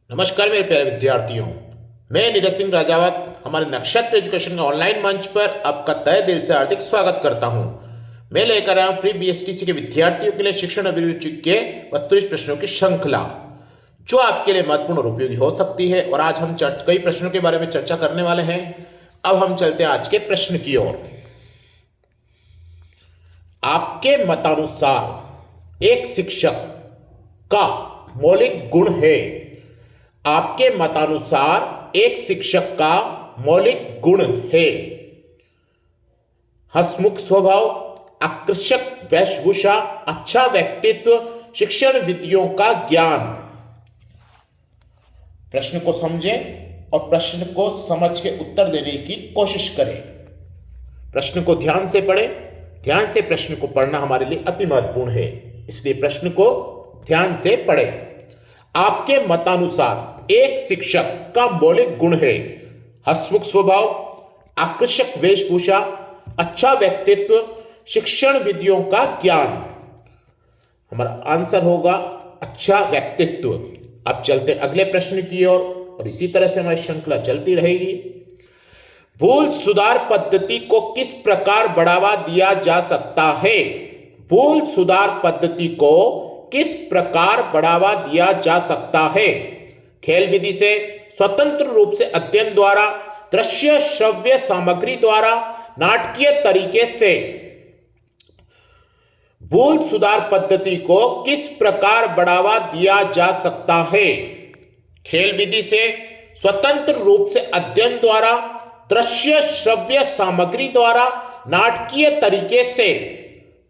नमस्कार मेरे प्यारे विद्यार्थियों, मैं नीरज सिंह राजावत हमारे नक्षत्र एजुकेशन के ऑनलाइन मंच पर आपका तहे दिल से हार्दिक स्वागत करता हूं। मैं लेकर आया हूं प्री बीएसटीसी के विद्यार्थियों के लिए शिक्षण अभिरुचि के वस्तुनिष्ठ प्रश्नों की श्रृंखला, जो आपके लिए महत्वपूर्ण और उपयोगी हो सकती है। और आज हम कई प्रश्नों के बारे में चर्चा करने वाले हैं। अब हम चलते हैं आज के प्रश्न की ओर। आपके मतानुसार एक शिक्षक का मौलिक गुण है। आपके मतानुसार एक शिक्षक का मौलिक गुण है हंसमुख स्वभाव, आकर्षक वेशभूषा, अच्छा व्यक्तित्व, शिक्षण विधियों का ज्ञान। प्रश्न को समझें और प्रश्न को समझ के उत्तर देने की कोशिश करें। प्रश्न को ध्यान से पढ़ें। ध्यान से प्रश्न को पढ़ना हमारे लिए अति महत्वपूर्ण है, इसलिए प्रश्न को ध्यान से पढ़ें। आपके मतानुसार एक शिक्षक का मौलिक गुण है हंसमुख स्वभाव, आकर्षक वेशभूषा, अच्छा व्यक्तित्व, शिक्षण विधियों का ज्ञान। हमारा आंसर होगा अच्छा व्यक्तित्व। अब चलते अगले प्रश्न की ओर और इसी तरह से हमारी श्रृंखला चलती रहेगी। भूल सुधार पद्धति को किस प्रकार बढ़ावा दिया जा सकता है? भूल सुधार पद्धति को किस प्रकार बढ़ावा दिया जा सकता है? खेल विधि से, स्वतंत्र रूप से अध्ययन द्वारा, दृश्य श्रव्य सामग्री द्वारा, नाटकीय तरीके से। भूल सुधार पद्धति को किस प्रकार बढ़ावा दिया जा सकता है? खेल विधि से, स्वतंत्र रूप से अध्ययन द्वारा, दृश्य श्रव्य सामग्री द्वारा, नाटकीय तरीके से।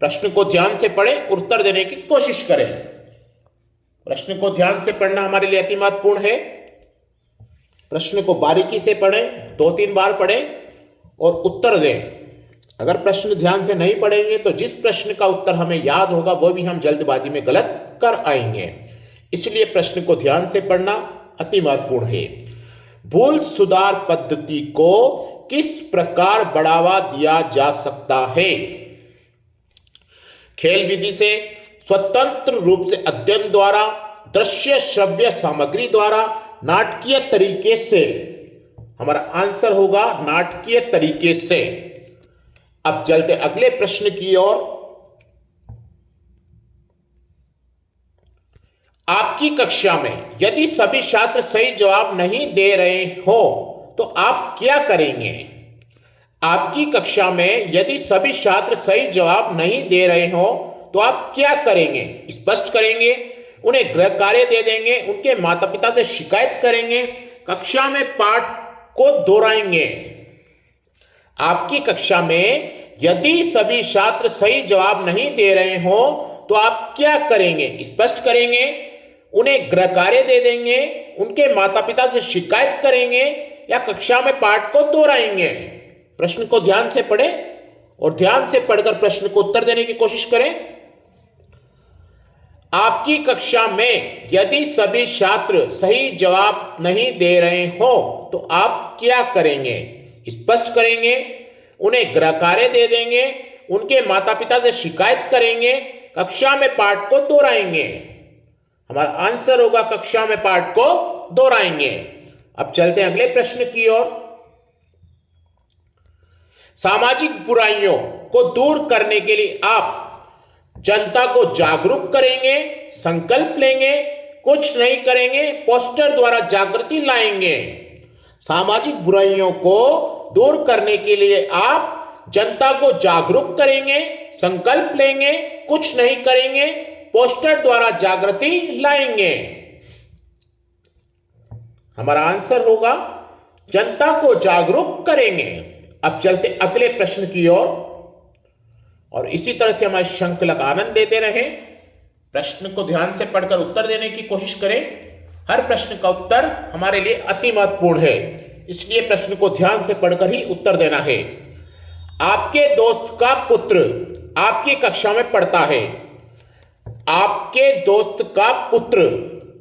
प्रश्न को ध्यान से पढ़ें, उत्तर देने की कोशिश करें। प्रश्न को ध्यान से पढ़ना हमारे लिए अति महत्वपूर्ण है। प्रश्न को बारीकी से पढ़ें, 2-3 बार पढ़ें और उत्तर दें। अगर प्रश्न ध्यान से नहीं पढ़ेंगे तो जिस प्रश्न का उत्तर हमें याद होगा वो भी हम जल्दबाजी में गलत कर आएंगे। इसलिए प्रश्न को ध्यान से पढ़ना अति महत्वपूर्ण है। भूल सुधार पद्धति को किस प्रकार बढ़ावा दिया जा सकता है? खेल विधि से, स्वतंत्र रूप से अध्ययन द्वारा, दृश्य श्रव्य सामग्री द्वारा, नाटकीय तरीके से। हमारा आंसर होगा नाटकीय तरीके से। अब चलते अगले प्रश्न की ओर। आपकी कक्षा में यदि सभी छात्र सही जवाब नहीं दे रहे हो तो आप क्या करेंगे? आपकी कक्षा में यदि सभी छात्र सही जवाब नहीं दे रहे हो तो आप क्या करेंगे? स्पष्ट करेंगे, उन्हें गृह कार्य दे देंगे, उनके माता पिता से शिकायत करेंगे, कक्षा में पाठ को दोहराएंगे। आपकी कक्षा में यदि सभी छात्र सही जवाब नहीं दे रहे हो तो आप क्या करेंगे? स्पष्ट करेंगे, उन्हें गृह कार्य दे देंगे, उनके माता पिता से शिकायत करेंगे या कक्षा में पाठ को दोहराएंगे। प्रश्न को ध्यान से पढ़ें और ध्यान से पढ़कर प्रश्न को उत्तर देने की कोशिश करें। आपकी कक्षा में यदि सभी छात्र सही जवाब नहीं दे रहे हो तो आप क्या करेंगे? स्पष्ट करेंगे, उन्हें गृह कार्य दे देंगे, उनके माता पिता से शिकायत करेंगे, कक्षा में पाठ को दोहराएंगे। हमारा आंसर होगा कक्षा में पाठ को दोहराएंगे। अब चलते हैं अगले प्रश्न की ओर। सामाजिक बुराइयों को दूर करने के लिए आप जनता को जागरूक करेंगे, संकल्प लेंगे, कुछ नहीं करेंगे, पोस्टर द्वारा जागृति लाएंगे। सामाजिक बुराइयों को दूर करने के लिए आप जनता को जागरूक करेंगे, संकल्प लेंगे, कुछ नहीं करेंगे, पोस्टर द्वारा जागृति लाएंगे। हमारा आंसर होगा जनता को जागरूक करेंगे। अब चलते अगले प्रश्न की ओर और इसी तरह से हमारी श्रृंखला का आनंद लेते रहें। प्रश्न को ध्यान से पढ़कर उत्तर देने की कोशिश करें। हर प्रश्न का उत्तर हमारे लिए अति महत्वपूर्ण है, इसलिए प्रश्न को ध्यान से पढ़कर ही उत्तर देना है। आपके दोस्त का पुत्र आपकी कक्षा में पढ़ता है। आपके दोस्त का पुत्र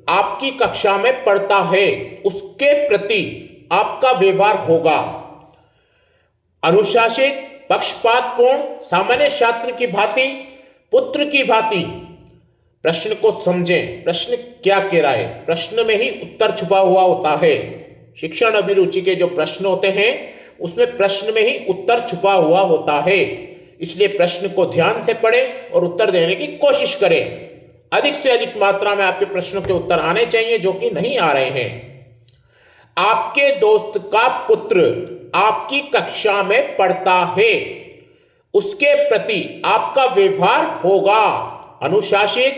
आपकी कक्षा में पढ़ता है, उसके प्रति आपका व्यवहार होगा अनुशासित, पक्षपातपूर्ण, सामान्य छात्र की भांति, पुत्र की भांति, प्रश्न को समझें, प्रश्न क्या कह रहा है, प्रश्न में ही उत्तर छुपा हुआ होता है। शिक्षण अभिरुचि के जो प्रश्न होते हैं उसमें प्रश्न में ही उत्तर छुपा हुआ होता है। इसलिए प्रश्न को ध्यान से पढ़ें और उत्तर देने की कोशिश करें। अधिक से अधिक मात्रा में आपके प्रश्नों के उत्तर आने चाहिए जो कि नहीं आ रहे हैं। आपके दोस्त का पुत्र आपकी कक्षा में पढ़ता है, उसके प्रति आपका व्यवहार होगा अनुशासित,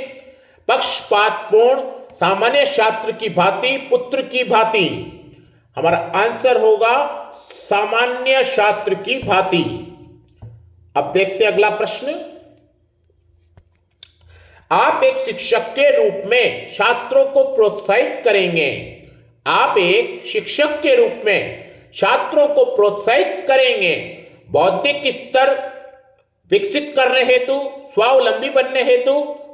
पक्षपातपूर्ण, सामान्य छात्र की भांति, पुत्र की भांति। हमारा आंसर होगा सामान्य छात्र की भांति। अब देखते हैं अगला प्रश्न। आप एक शिक्षक के रूप में छात्रों को प्रोत्साहित करेंगे। आप एक शिक्षक के रूप में छात्रों को प्रोत्साहित करेंगे बौद्धिक स्तर विकसित करने हेतु, स्वावलंबी बनने हेतु,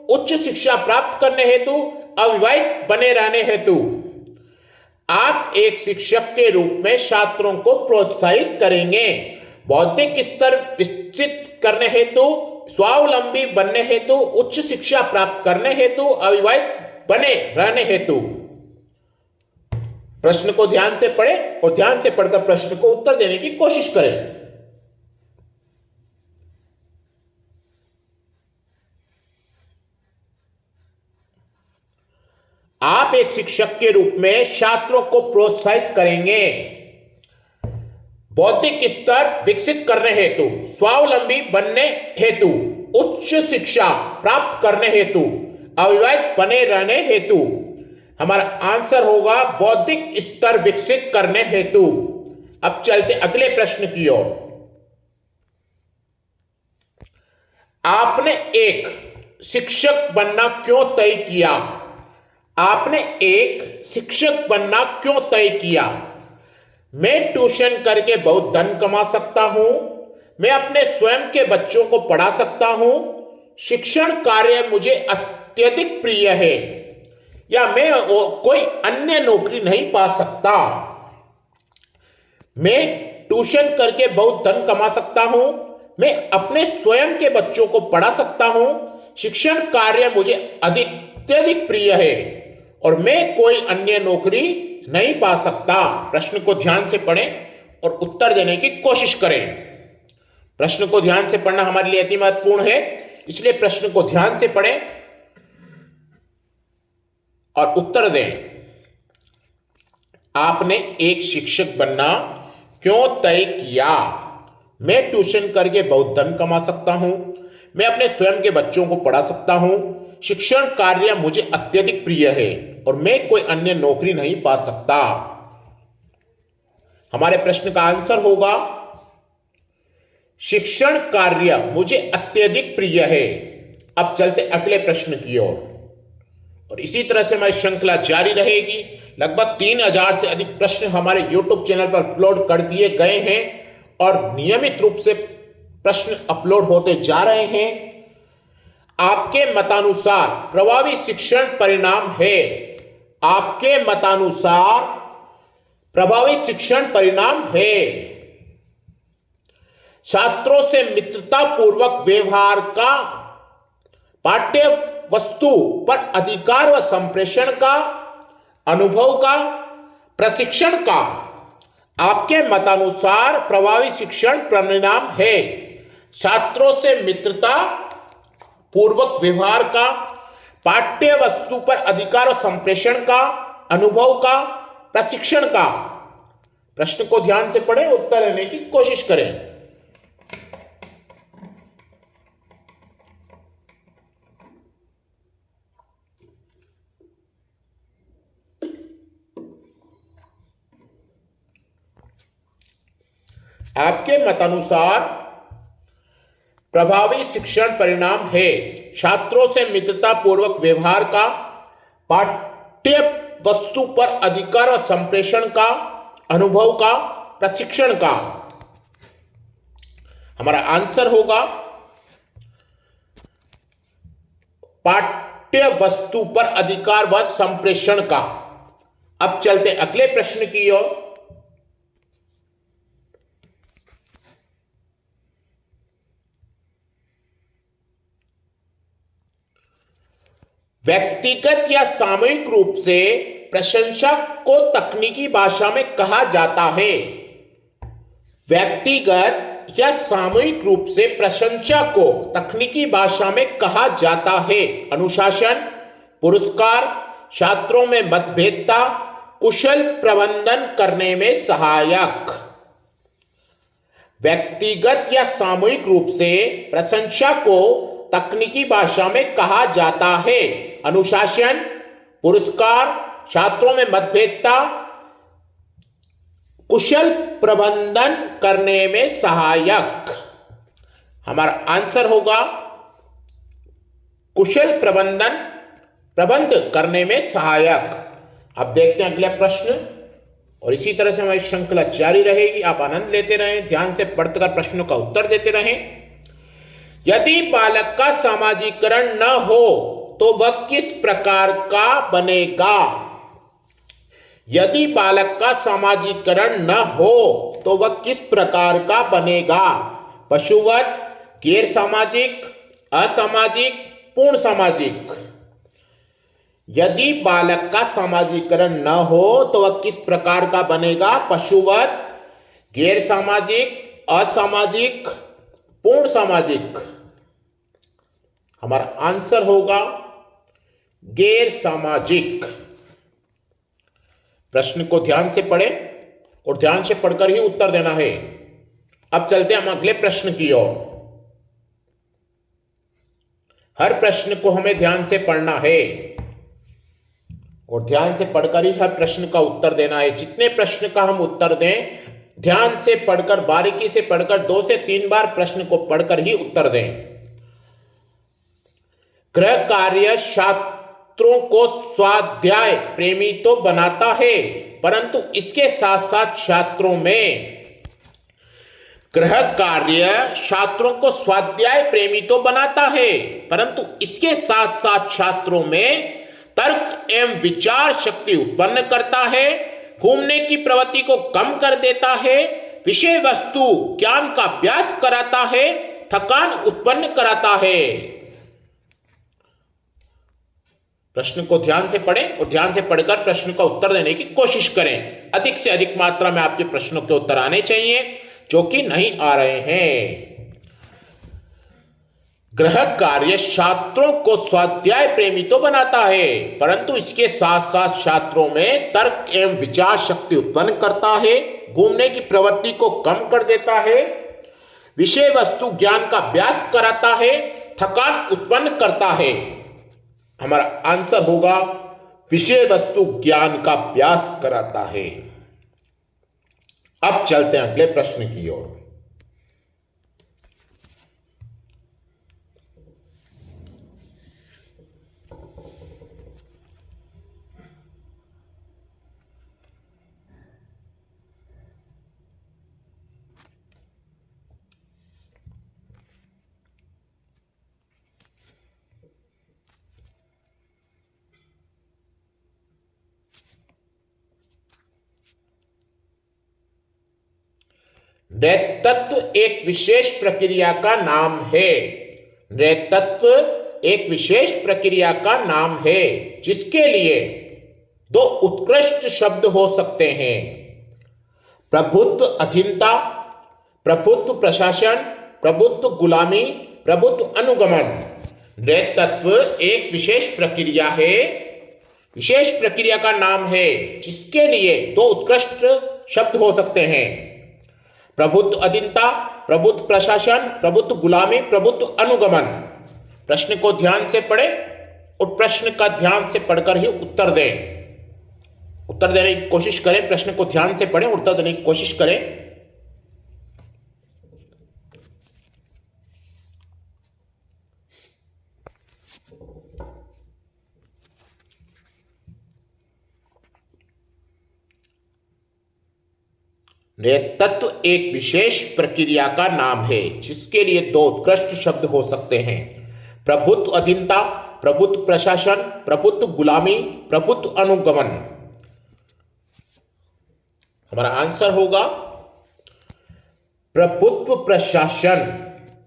उच्च शिक्षा प्राप्त करने हेतु, अविवाहित बने रहने हेतु। आप एक शिक्षक के रूप में छात्रों को प्रोत्साहित करेंगे बौद्धिक स्तर विकसित करने हेतु, स्वावलंबी बनने हेतु, उच्च शिक्षा प्राप्त करने हेतु, अविवाहित बने रहने हेतु। प्रश्न को ध्यान से पढ़ें और ध्यान से पढ़कर प्रश्न को उत्तर देने की कोशिश करें। आप एक शिक्षक के रूप में छात्रों को प्रोत्साहित करेंगे बौद्धिक स्तर विकसित करने हेतु, स्वावलंबी बनने हेतु, उच्च शिक्षा प्राप्त करने हेतु, अविवाहित बने रहने हेतु। हमारा आंसर होगा बौद्धिक स्तर विकसित करने हेतु। अब चलते अगले प्रश्न की ओर। आपने एक शिक्षक बनना क्यों तय किया? आपने एक शिक्षक बनना क्यों तय किया? मैं ट्यूशन करके बहुत धन कमा सकता हूं, मैं अपने स्वयं के बच्चों को पढ़ा सकता हूं, शिक्षण कार्य मुझे अत्यधिक प्रिय है, या मैं कोई अन्य नौकरी नहीं पा सकता। मैं ट्यूशन करके बहुत धन कमा सकता हूं, मैं अपने स्वयं के बच्चों को पढ़ा सकता हूं, शिक्षण कार्य मुझे अत्यधिक प्रिय है और मैं कोई अन्य नौकरी नहीं पा सकता। प्रश्न को ध्यान से पढ़ें और उत्तर देने की कोशिश करें। प्रश्न को ध्यान से पढ़ना हमारे लिए अति महत्वपूर्ण है, इसलिए प्रश्न को ध्यान से पढ़ें और उत्तर दें। आपने एक शिक्षक बनना क्यों तय किया? मैं ट्यूशन करके बहुत धन कमा सकता हूं, मैं अपने स्वयं के बच्चों को पढ़ा सकता हूं, शिक्षण कार्य मुझे अत्यधिक प्रिय है और मैं कोई अन्य नौकरी नहीं पा सकता। हमारे प्रश्न का आंसर होगा शिक्षण कार्य मुझे अत्यधिक प्रिय है। अब चलते अगले प्रश्न की ओर और इसी तरह से हमारी श्रृंखला जारी रहेगी। लगभग 3000 से अधिक प्रश्न हमारे YouTube चैनल पर अपलोड कर दिए गए हैं और नियमित रूप से प्रश्न अपलोड होते जा रहे हैं। आपके मतानुसार प्रभावी शिक्षण परिणाम है। आपके मतानुसार प्रभावी शिक्षण परिणाम है छात्रों से मित्रता पूर्वक व्यवहार का, पाठ्य वस्तु पर अधिकार व संप्रेषण का, अनुभव का, प्रशिक्षण का। आपके मतानुसार प्रभावी शिक्षण परिणाम है छात्रों से मित्रता पूर्वक व्यवहार का, पाठ्य वस्तु पर अधिकार और संप्रेषण का, अनुभव का, प्रशिक्षण का। प्रश्न को ध्यान से पढ़ें, उत्तर देने की कोशिश करें। आपके मतानुसार प्रभावी शिक्षण परिणाम है छात्रों से मित्रता पूर्वक व्यवहार का, पाठ्य वस्तु पर अधिकार और संप्रेषण का, अनुभव का, प्रशिक्षण का। हमारा आंसर होगा पाठ्य वस्तु पर अधिकार व संप्रेषण का। अब चलते अगले प्रश्न की ओर। व्यक्तिगत या सामूहिक रूप से प्रशंसा को तकनीकी भाषा में कहा जाता है। व्यक्तिगत या सामूहिक रूप से प्रशंसा को तकनीकी भाषा में कहा जाता है। अनुशासन, पुरस्कार, छात्रों में मतभेदता, कुशल प्रबंधन करने में सहायक। व्यक्तिगत या सामूहिक रूप से प्रशंसा को तकनीकी भाषा में कहा जाता है। अनुशासन, पुरस्कार, छात्रों में मतभेदता, कुशल प्रबंधन करने में सहायक। हमारा आंसर होगा कुशल प्रबंध करने में सहायक। अब देखते हैं अगला प्रश्न, और इसी तरह से हमारी श्रृंखला जारी रहेगी। आप आनंद लेते रहें, ध्यान से पढ़कर प्रश्नों का उत्तर देते रहें। यदि बालक का सामाजिकरण न हो तो वह किस प्रकार का बनेगा? यदि बालक का सामाजिकरण न हो तो वह किस प्रकार का बनेगा? पशुवत, गैर सामाजिक, असामाजिक, पूर्ण सामाजिक। यदि बालक का सामाजिकरण न हो तो वह किस प्रकार का बनेगा? पशुवत, गैर सामाजिक, असामाजिक, पूर्ण सामाजिक। हमारा आंसर होगा गैर सामाजिक। प्रश्न को ध्यान से पढ़ें और ध्यान से पढ़कर ही उत्तर देना है। अब चलते हैं हम अगले प्रश्न की ओर। हर प्रश्न को हमें ध्यान से पढ़ना है और ध्यान से पढ़कर ही हर प्रश्न का उत्तर देना है। जितने प्रश्न का हम उत्तर दें, ध्यान से पढ़कर, बारीकी से पढ़कर 2 से 3 बार प्रश्न को पढ़कर ही उत्तर दें। गृह कार्य छात्रों को स्वाध्याय प्रेमी तो बनाता है, परंतु इसके साथ साथ छात्रों में गृह कार्य छात्रों को स्वाध्याय प्रेमी तो बनाता है, परंतु इसके साथ साथ छात्रों में तर्क एवं विचार शक्ति उत्पन्न करता है, घूमने की प्रवृत्ति को कम कर देता है, विषय वस्तु ज्ञान का अभ्यास कराता है, थकान उत्पन्न कराता है। प्रश्न को ध्यान से पढ़ें और ध्यान से पढ़कर प्रश्न का उत्तर देने की कोशिश करें। अधिक से अधिक मात्रा में आपके प्रश्नों के उत्तर आने चाहिए, जो कि नहीं आ रहे हैं। गृह कार्य छात्रों को स्वाध्याय प्रेमी तो बनाता है, परंतु इसके साथ साथ छात्रों में तर्क एवं विचार शक्ति उत्पन्न करता है, घूमने की प्रवृत्ति को कम कर देता है, विषय वस्तु ज्ञान का अभ्यास कराता है, थकान उत्पन्न करता है। हमारा आंसर होगा विषय वस्तु ज्ञान का अभ्यास कराता है। अब चलते हैं अगले प्रश्न की ओर। नृतत्व एक विशेष प्रक्रिया का नाम है। नृतत्व एक विशेष प्रक्रिया का नाम है जिसके लिए 2 उत्कृष्ट शब्द हो सकते हैं: प्रभुत्व अधीनता, प्रभुत्व प्रशासन, प्रभुत्व गुलामी, प्रभुत्व अनुगमन। नृतत्व एक विशेष प्रक्रिया है, विशेष प्रक्रिया का नाम है जिसके लिए 2 उत्कृष्ट शब्द हो सकते हैं: प्रभुत्व अधीनता, प्रभुत्व प्रशासन, प्रभुत्व गुलामी, प्रभुत्व अनुगमन। प्रश्न को ध्यान से पढ़ें और प्रश्न का ध्यान से पढ़कर ही उत्तर दें। उत्तर देने की कोशिश करें। प्रश्न को ध्यान से पढ़ें, उत्तर देने की कोशिश करें। नृतत्व एक विशेष प्रक्रिया का नाम है जिसके लिए 2 उत्कृष्ट शब्द हो सकते हैं: प्रभुत्व अधीनता, प्रभुत्व प्रशासन, प्रभुत्व गुलामी, प्रभुत्व अनुगमन। हमारा आंसर होगा प्रभुत्व प्रशासन।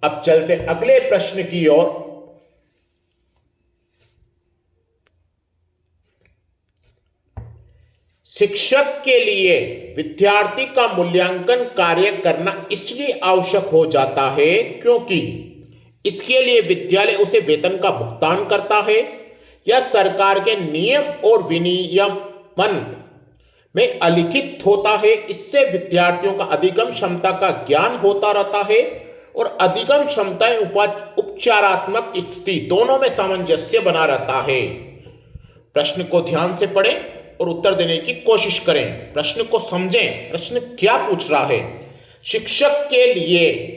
अब चलते अगले प्रश्न की ओर। शिक्षक के लिए विद्यार्थी का मूल्यांकन कार्य करना इसलिए आवश्यक हो जाता है क्योंकि इसके लिए विद्यालय उसे वेतन का भुगतान करता है या सरकार के नियम और विनियमन में अलिखित होता है। इससे विद्यार्थियों का अधिगम क्षमता का ज्ञान होता रहता है और अधिगम क्षमताएं उपचारात्मक स्थिति दोनों में सामंजस्य बना रहता है। प्रश्न को ध्यान से पढ़ें और उत्तर देने की कोशिश करें। प्रश्न को समझें, प्रश्न क्या पूछ रहा है। शिक्षक के लिए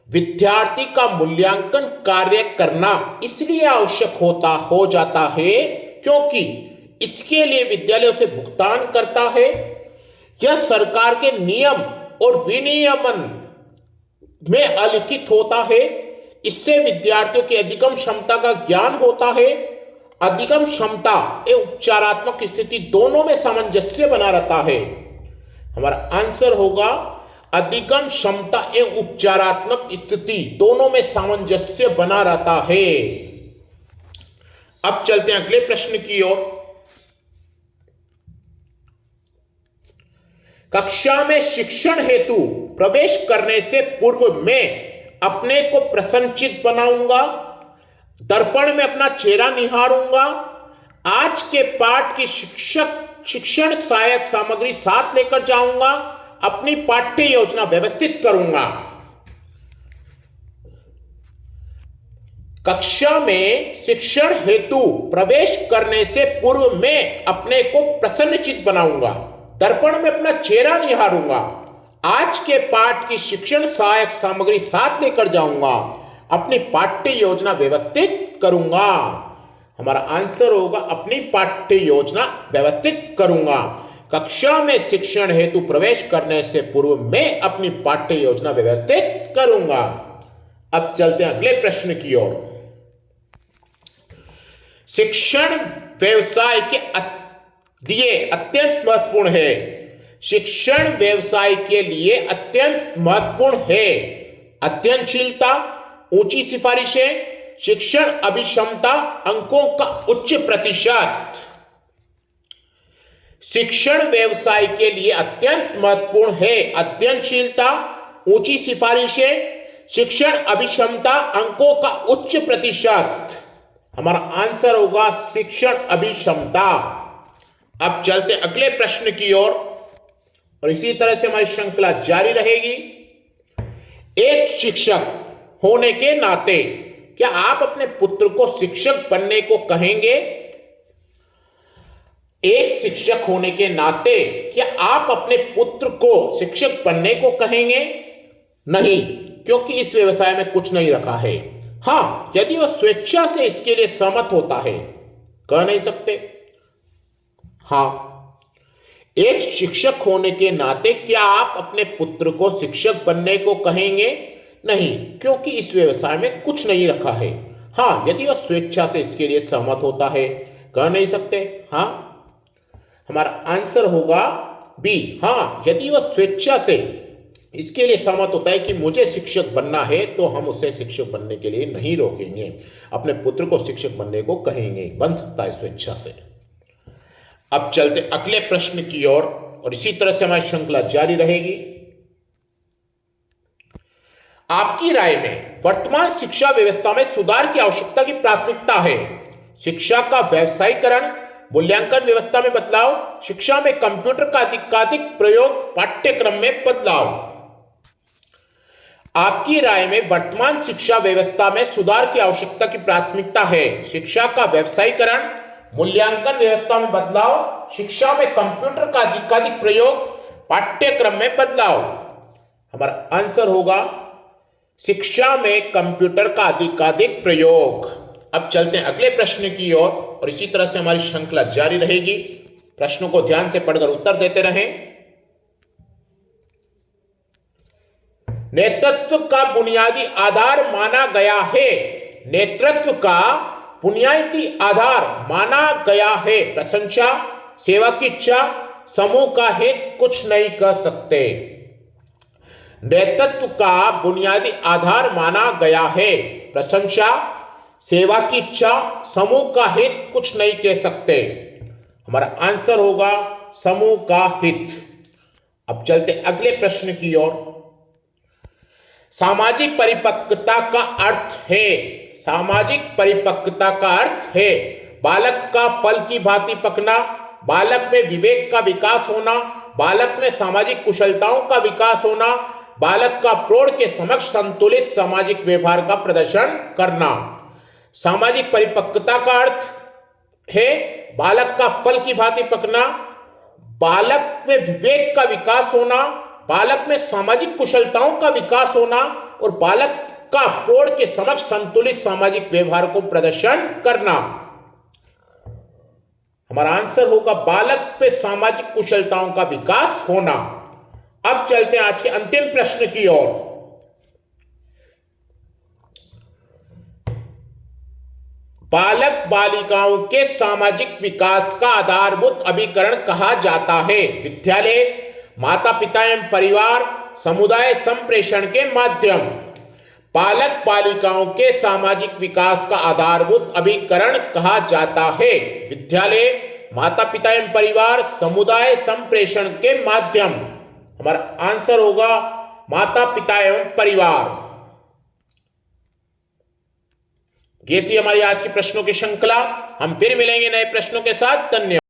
विद्यार्थी का मूल्यांकन कार्य करना इसलिए आवश्यक हो जाता है क्योंकि इसके लिए विद्यालय उसे भुगतान करता है या सरकार के नियम और विनियमन में अलिखित होता है। इससे विद्यार्थियों की अधिगम क्षमता का ज्ञान होता है। अधिगम क्षमता एवं उपचारात्मक स्थिति दोनों में सामंजस्य बना रहता है। हमारा आंसर होगा अधिगम क्षमता एवं उपचारात्मक स्थिति दोनों में सामंजस्य बना रहता है। अब चलते हैं अगले प्रश्न की ओर। कक्षा में शिक्षण हेतु प्रवेश करने से पूर्व मैं अपने को प्रसन्नचित्त बनाऊंगा, दर्पण में अपना चेहरा निहारूंगा, आज के पाठ की शिक्षण सहायक सामग्री साथ लेकर जाऊंगा, अपनी पाठ्य योजना व्यवस्थित करूंगा। कक्षा में शिक्षण हेतु प्रवेश करने से पूर्व मैं अपने को प्रसन्नचित्त बनाऊंगा, दर्पण में अपना चेहरा निहारूंगा, आज के पाठ की शिक्षण सहायक सामग्री साथ लेकर जाऊंगा, अपनी पाठ्य योजना व्यवस्थित करूंगा। हमारा आंसर होगा अपनी पाठ्य योजना व्यवस्थित करूंगा। कक्षा में शिक्षण हेतु प्रवेश करने से पूर्व मैं अपनी पाठ्य योजना व्यवस्थित करूंगा। अब चलते हैं अगले प्रश्न की ओर। शिक्षण व्यवसाय के लिए अत्यंत महत्वपूर्ण है। शिक्षण व्यवसाय के लिए अत्यंत महत्वपूर्ण है। अध्ययनशीलता, ऊंची सिफारिशें, शिक्षण अभिक्षमता, अंकों का उच्च प्रतिशत। शिक्षण व्यवसाय के लिए अत्यंत महत्वपूर्ण है। अध्ययनशीलता, ऊंची सिफारिशें, शिक्षण अभिक्षमता, अंकों का उच्च प्रतिशत। हमारा आंसर होगा शिक्षण अभिक्षमता। अब चलते अगले प्रश्न की ओर और इसी तरह से हमारी श्रृंखला जारी रहेगी। एक शिक्षक होने के नाते क्या आप अपने पुत्र को शिक्षक बनने को कहेंगे? एक शिक्षक होने के नाते क्या आप अपने पुत्र को शिक्षक बनने को कहेंगे? नहीं, क्योंकि इस व्यवसाय में कुछ नहीं रखा है। हां, यदि वह स्वेच्छा से इसके लिए सहमत होता है, कह नहीं सकते। हां, एक शिक्षक होने के नाते क्या आप अपने पुत्र को शिक्षक बनने को कहेंगे? नहीं, क्योंकि इस व्यवसाय में कुछ नहीं रखा है। हां, यदि वह स्वेच्छा से इसके लिए सहमत होता है, कह नहीं सकते। हां, हमारा आंसर होगा बी। हां, यदि वह स्वेच्छा से इसके लिए सहमत होता है कि मुझे शिक्षक बनना है, तो हम उसे शिक्षक बनने के लिए नहीं रोकेंगे, अपने पुत्र को शिक्षक बनने को कहेंगे। बन सकता है स्वेच्छा से। अब चलते अगले प्रश्न की ओर और इसी तरह से हमारी श्रृंखला जारी रहेगी। आपकी राय में वर्तमान शिक्षा व्यवस्था में सुधार की आवश्यकता की प्राथमिकता है। शिक्षा का व्यवसायीकरण, मूल्यांकन व्यवस्था में बदलाव, शिक्षा में कंप्यूटर का अधिकाधिक प्रयोग, पाठ्यक्रम में बदलाव। आपकी राय में वर्तमान शिक्षा व्यवस्था में सुधार की आवश्यकता की प्राथमिकता है। शिक्षा का व्यवसायीकरण, मूल्यांकन व्यवस्था में बदलाव, शिक्षा में कंप्यूटर का अधिकाधिक प्रयोग, पाठ्यक्रम में बदलाव। हमारा आंसर होगा शिक्षा में कंप्यूटर का अधिकाधिक प्रयोग। अब चलते हैं अगले प्रश्न की ओर और इसी तरह से हमारी श्रृंखला जारी रहेगी। प्रश्नों को ध्यान से पढ़कर उत्तर देते रहें। नेतृत्व का बुनियादी आधार माना गया है। नेतृत्व का बुनियादी आधार माना गया है प्रशंसा, सेवा की इच्छा, समूह का हित कुछ नहीं कर सकते। नेतृत्व का बुनियादी आधार माना गया है प्रशंसा, सेवा की इच्छा, समूह का हित कुछ नहीं कह सकते। हमारा आंसर होगा समूह का हित। अब चलते अगले प्रश्न की ओर। सामाजिक परिपक्वता का अर्थ है, सामाजिक परिपक्वता का अर्थ है बालक का फल की भांति पकना, बालक में विवेक का विकास होना, बालक में सामाजिक कुशलताओं का विकास होना, बालक का प्रौढ़ के समक्ष संतुलित सामाजिक व्यवहार का प्रदर्शन करना। सामाजिक परिपक्वता का अर्थ है बालक का फल की भांति पकना, बालक में विवेक का विकास होना, बालक में सामाजिक कुशलताओं का विकास होना और बालक का प्रौढ़ के समक्ष संतुलित सामाजिक व्यवहार को प्रदर्शन करना। हमारा आंसर होगा बालक पे सामाजिक कुशलताओं का विकास होना। अब चलते हैं आज के अंतिम प्रश्न की ओर। बालक बालिकाओं के सामाजिक विकास का आधारभूत अभिकरण कहा जाता है विद्यालय, माता पिता एवं परिवार, समुदाय संप्रेषण के माध्यम। बालक बालिकाओं के सामाजिक विकास का आधारभूत अभिकरण कहा जाता है विद्यालय, माता पिता एवं परिवार, समुदाय संप्रेषण के माध्यम। हमारा आंसर होगा माता पिता एवं परिवार। ये थी हमारी आज की प्रश्नों की श्रृंखला। हम फिर मिलेंगे नए प्रश्नों के साथ। धन्यवाद।